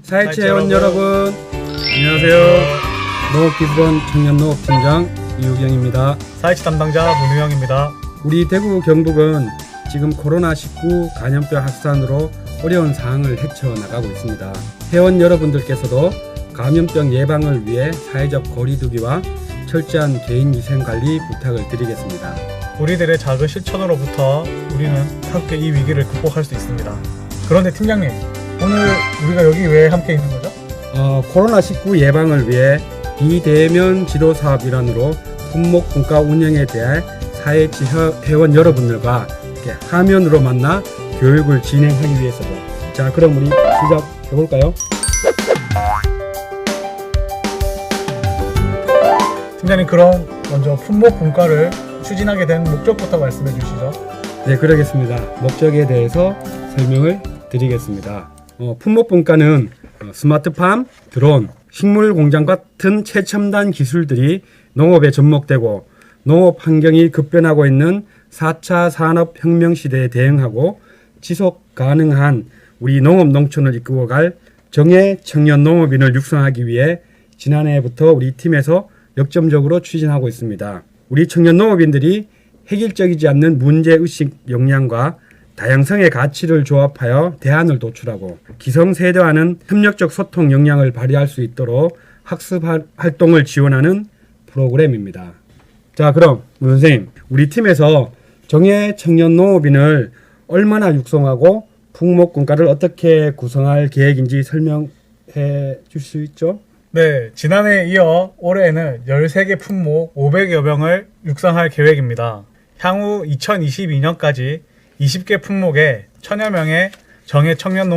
사회치 회원 여러분, 안녕하세요. 농업기술원 청년농업팀장 이우경입니다. 사회치 담당자 문우영입니다. 우리 대구 경북은 지금 코로나19 감염병 확산으로 어려운 상황을 헤쳐나가고 있습니다. 회원 여러분들께서도 감염병 예방을 위해 사회적 거리두기와 철저한 개인위생관리 부탁을 드리겠습니다. 우리들의 작은 실천으로부터 우리는 함께 이 위기를 극복할 수 있습니다. 그런데 팀장님, 오늘 우리가 여기 왜 함께 있는 거죠? 코로나19 예방을 위해 비대면 지도사업 일환으로 품목분과 운영에 대해 사회치 회원 여러분들과 이렇게 화면으로 만나 교육을 진행하기 위해서죠. 자, 그럼 우리 시작해볼까요? 팀장님, 그럼 먼저 품목분과를 추진하게 된 목적부터 말씀해 주시죠. 네, 그러겠습니다. 목적에 대해서 설명을 드리겠습니다. 품목분과는 스마트팜, 드론, 식물공장 같은 최첨단 기술들이 농업에 접목되고 농업 환경이 급변하고 있는 4차 산업혁명 시대에 대응하고 지속 가능한 우리 농업 농촌을 이끌어갈 정예 청년 농업인을 육성하기 위해 지난해부터 우리 팀에서 역점적으로 추진하고 있습니다. 우리 청년 농업인들이 획일적이지 않는 문제의식 역량과 다양성의 가치를 조합하여 대안을 도출하고 기성세대와는 협력적 소통 역량을 발휘할 수 있도록 학습 활동을 지원하는 프로그램입니다. 자, 그럼 선생님, 우리 팀에서 정예 청년 농업인을 얼마나 육성하고 품목분과를 어떻게 구성할 계획인지 설명해 줄 수 있죠? 네, 지난해에 이어 올해에는 13개 품목 500여 병을 육성할 계획입니다. 향후 2022년까지 20개 품목에 1000여 명의 정예 청년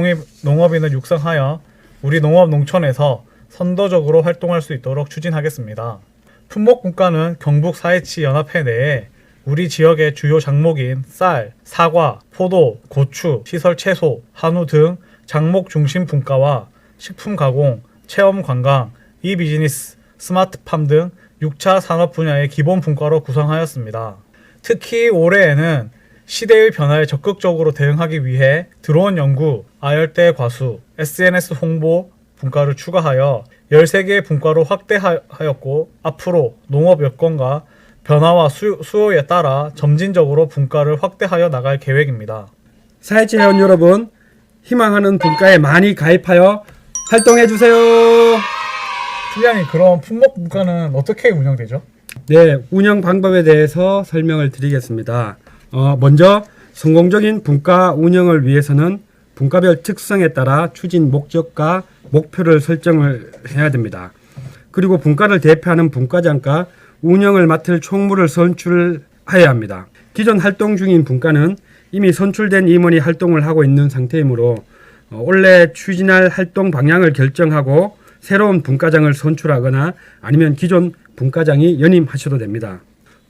농업인을 육성하여 우리 농업 농촌에서 선도적으로 활동할 수 있도록 추진하겠습니다. 품목분과는 경북 사회치 연합회 내에 우리 지역의 주요 작목인 쌀, 사과, 포도, 고추, 시설 채소, 한우 등 작목 중심 분과와 식품 가공, 체험 관광, 이비즈니스, 스마트팜 등 6차 산업 분야의 기본 분과로 구성하였습니다. 특히 올해에는 시대의 변화에 적극적으로 대응하기 위해 드론 연구, 아열대 과수, SNS 홍보 분과를 추가하여 13개의 분과로 확대하였고 앞으로 농업 여건과 변화와 수요에 따라 점진적으로 분과를 확대하여 나갈 계획입니다. 사회치 회원 여러분, 희망하는 분과에 많이 가입하여 활동해주세요. 팀장님, 그럼 품목분과는 어떻게 운영되죠? 네, 운영 방법에 대해서 설명을 드리겠습니다. 먼저 성공적인 분과 운영을 위해서는 분과별 특성에 따라 추진 목적과 목표를 설정을 해야 됩니다. 그리고 분과를 대표하는 분과장과 운영을 맡을 총무를 선출해야 합니다. 기존 활동 중인 분과는 이미 선출된 임원이 활동을 하고 있는 상태이므로 올해 추진할 활동 방향을 결정하고 새로운 분과장을 선출하거나 아니면 기존 분과장이 연임하셔도 됩니다.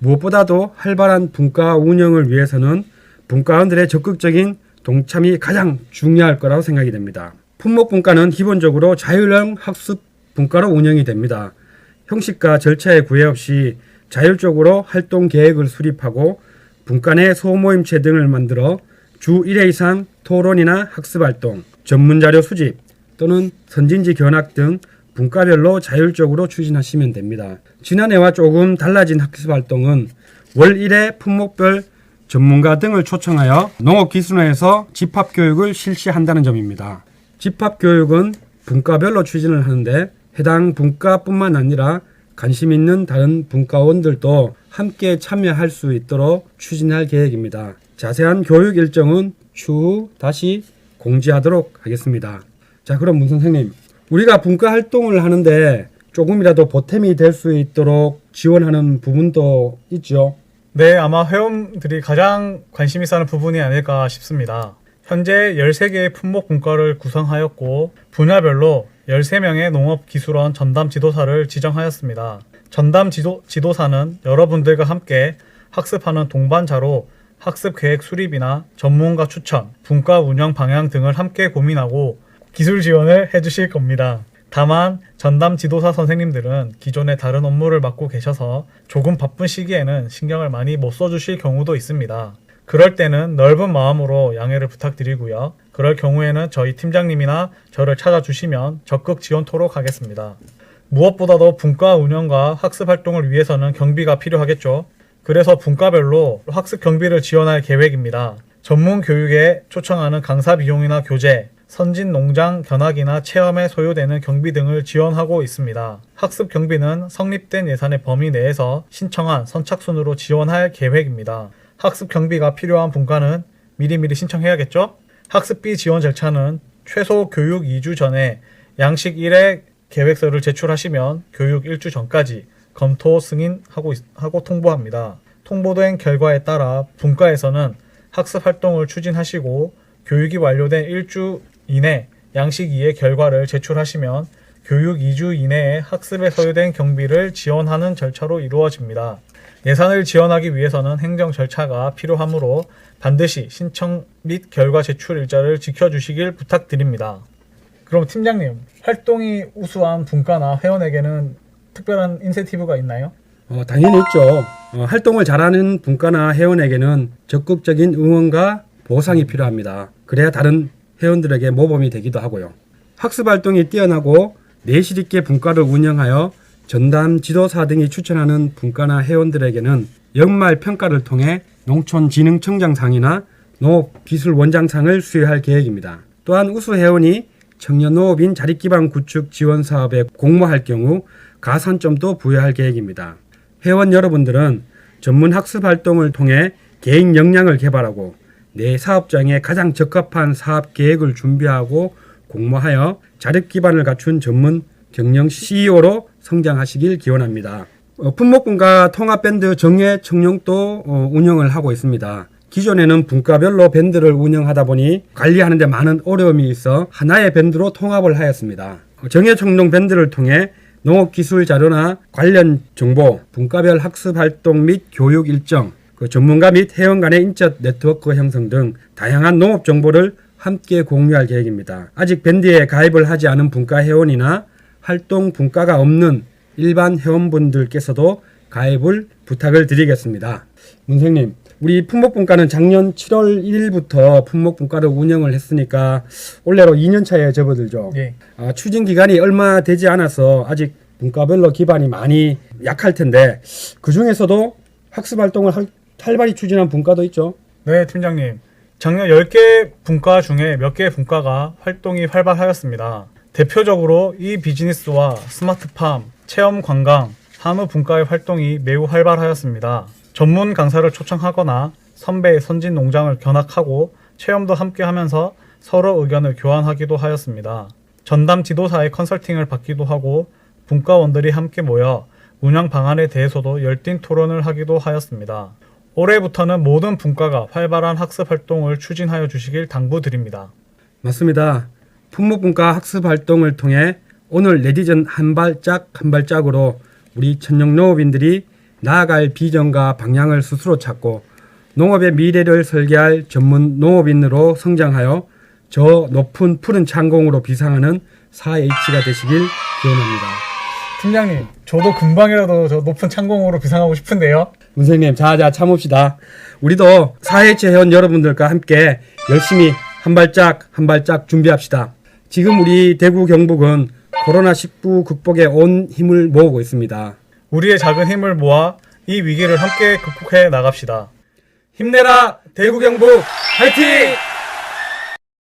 무엇보다도 활발한 분과 운영을 위해서는 분과원들의 적극적인 동참이 가장 중요할 거라고 생각이 됩니다. 품목분과는 기본적으로 자율형 학습 분과로 운영이 됩니다. 형식과 절차에 구애 없이 자율적으로 활동 계획을 수립하고 분과 내 소모임체 등을 만들어 주 1회 이상 토론이나 학습활동, 전문자료 수집 또는 선진지 견학 등 분과별로 자율적으로 추진하시면 됩니다. 지난해와 조금 달라진 학습활동은 월 1회 품목별 전문가 등을 초청하여 농업기술원에서 집합교육을 실시한다는 점입니다. 집합교육은 분과별로 추진을 하는데 해당 분과뿐만 아니라 관심 있는 다른 분과원들도 함께 참여할 수 있도록 추진할 계획입니다. 자세한 교육 일정은 추후 다시 공지하도록 하겠습니다. 자, 그럼 문 선생님, 우리가 분과 활동을 하는데 조금이라도 보탬이 될 수 있도록 지원하는 부분도 있죠? 네, 아마 회원들이 가장 관심 있어 하는 부분이 아닐까 싶습니다. 현재 13개의 품목분과를 구성하였고 분야별로 13명의 농업기술원 전담 지도사를 지정하였습니다. 전담 지도사는 여러분들과 함께 학습하는 동반자로 학습 계획 수립이나 전문가 추천, 분과 운영 방향 등을 함께 고민하고 기술 지원을 해주실 겁니다. 다만 전담 지도사 선생님들은 기존에 다른 업무를 맡고 계셔서 조금 바쁜 시기에는 신경을 많이 못 써주실 경우도 있습니다. 그럴 때는 넓은 마음으로 양해를 부탁드리고요. 그럴 경우에는 저희 팀장님이나 저를 찾아주시면 적극 지원토록 하겠습니다. 무엇보다도 분과 운영과 학습 활동을 위해서는 경비가 필요하겠죠. 그래서 분과별로 학습 경비를 지원할 계획입니다. 전문 교육에 초청하는 강사 비용이나 교재, 선진 농장 견학이나 체험에 소요되는 경비 등을 지원하고 있습니다. 학습 경비는 성립된 예산의 범위 내에서 신청한 선착순으로 지원할 계획입니다. 학습 경비가 필요한 분과는 미리미리 신청해야겠죠? 학습비 지원 절차는 최소 교육 2주 전에 양식 1회 계획서를 제출하시면 교육 1주 전까지 검토 승인하고 통보합니다. 통보된 결과에 따라 분과에서는 학습 활동을 추진하시고 교육이 완료된 1주 이내 양식 2의 결과를 제출하시면 교육 2주 이내에 학습에 소요된 경비를 지원하는 절차로 이루어집니다. 예산을 지원하기 위해서는 행정 절차가 필요하므로 반드시 신청 및 결과 제출 일자를 지켜주시길 부탁드립니다. 그럼 팀장님, 활동이 우수한 분과나 회원에게는 특별한 인센티브가 있나요? 당연히 있죠. 활동을 잘하는 분과나 회원에게는 적극적인 응원과 보상이 필요합니다. 그래야 다른 회원들에게 모범이 되기도 하고요. 학습 활동이 뛰어나고 내실 있게 분과를 운영하여 전담 지도사 등이 추천하는 분과나 회원들에게는 연말 평가를 통해 농촌진흥청장상이나 농업기술원장상을 수여할 계획입니다. 또한 우수 회원이 청년농업인 자립기반 구축 지원 사업에 공모할 경우 가산점도 부여할 계획입니다. 회원 여러분들은 전문 학습 활동을 통해 개인 역량을 개발하고 내 사업장에 가장 적합한 사업 계획을 준비하고 공모하여 자립 기반을 갖춘 전문 경영 CEO로 성장하시길 기원합니다. 품목분과 통합밴드 정예 청룡도 운영을 하고 있습니다. 기존에는 분과별로 밴드를 운영하다 보니 관리하는 데 많은 어려움이 있어 하나의 밴드로 통합을 하였습니다. 정예 청룡 밴드를 통해 농업기술 자료나 관련 정보, 분과별 학습 활동 및 교육 일정, 전문가 및 회원 간의 인적 네트워크 형성 등 다양한 농업 정보를 함께 공유할 계획입니다. 아직 밴드에 가입을 하지 않은 분과 회원이나 활동 분과가 없는 일반 회원분들께서도 가입을 부탁을 드리겠습니다. 문생님, 우리 품목분과는 작년 7월 1일부터 품목분과를 운영을 했으니까 올해로 2년차에 접어들죠. 예. 추진 기간이 얼마 되지 않아서 아직 분과별로 기반이 많이 약할 텐데 그 중에서도 학습 활동을 활발히 추진한 분과도 있죠. 네, 팀장님. 작년 10개 분과 중에 몇 개의 분과가 활동이 활발하였습니다. 대표적으로 이 비즈니스와 스마트팜, 체험관광, 한우 분과의 활동이 매우 활발하였습니다. 전문 강사를 초청하거나 선배의 선진 농장을 견학하고 체험도 함께 하면서 서로 의견을 교환하기도 하였습니다. 전담 지도사의 컨설팅을 받기도 하고 분과원들이 함께 모여 운영 방안에 대해서도 열띤 토론을 하기도 하였습니다. 올해부터는 모든 분과가 활발한 학습 활동을 추진하여 주시길 당부드립니다. 맞습니다. 품목분과 학습 활동을 통해 오늘 내디전 한 발짝 한 발짝으로 우리 천연농업인들이 나아갈 비전과 방향을 스스로 찾고 농업의 미래를 설계할 전문 농업인으로 성장하여 저 높은 푸른 창공으로 비상하는 4H가 되시길 기원합니다. 팀장님, 저도 금방이라도 저 높은 창공으로 비상하고 싶은데요. 문생님, 자 참읍시다. 우리도 4H 회원 여러분들과 함께 열심히 한 발짝 한 발짝 준비합시다. 지금 우리 대구 경북은 코로나19 극복에 온 힘을 모으고 있습니다. 우리의 작은 힘을 모아 이 위기를 함께 극복해 나갑시다. 힘내라 대구 경북 화이팅!